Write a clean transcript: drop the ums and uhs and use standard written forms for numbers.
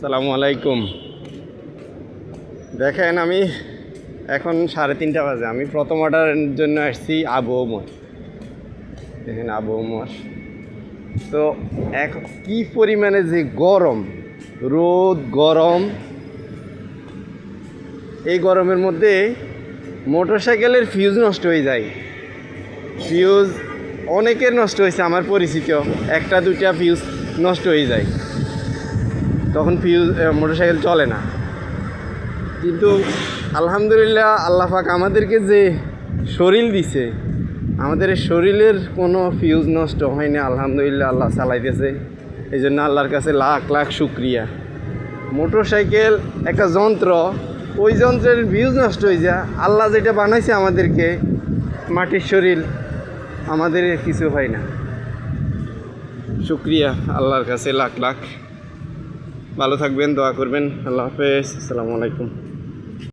আসসালামু আলাইকুম। দেখেন আমি এখন 3:30 বাজে, আমি প্রথম অর্ডারের জন্য আসছি আবহাওয়া। দেখেন আবহাওয়া তো কি পরিমাণে যে গরম, রোদ গরম, এই গরমের মধ্যে মোটরসাইকেলের ফিউজ নষ্ট হয়ে যায়। ফিউজ অনেকের নষ্ট হয়েছে, আমার পরিচিত 1-2টা ফিউজ নষ্ট হয়ে যায়, তখন মোটরসাইকেল চলে না। কিন্তু আলহামদুলিল্লাহ আল্লাহ পাক আমাদেরকে যে শরীর দিছে, আমাদের শরীরের কোনো ফিউজ নষ্ট হয়নি আলহামদুলিল্লাহ। আল্লাহ চালাইতেছে, এই জন্য আল্লাহর কাছে লাখ লাখ শুক্রিয়া। মোটরসাইকেল একটা যন্ত্র, ওই যন্ত্রের ফিউজ নষ্ট হয়ে যায়, আল্লাহ যেটা বানাইছে আমাদেরকে মাটির শরীর, আমাদের কিছু হয় না। শুক্রিয়া আল্লাহর কাছে লাখ লাখ। ভালো থাকবেন, দোয়া করবেন। আল্লাহ হাফেজ, আসসালামু আলাইকুম।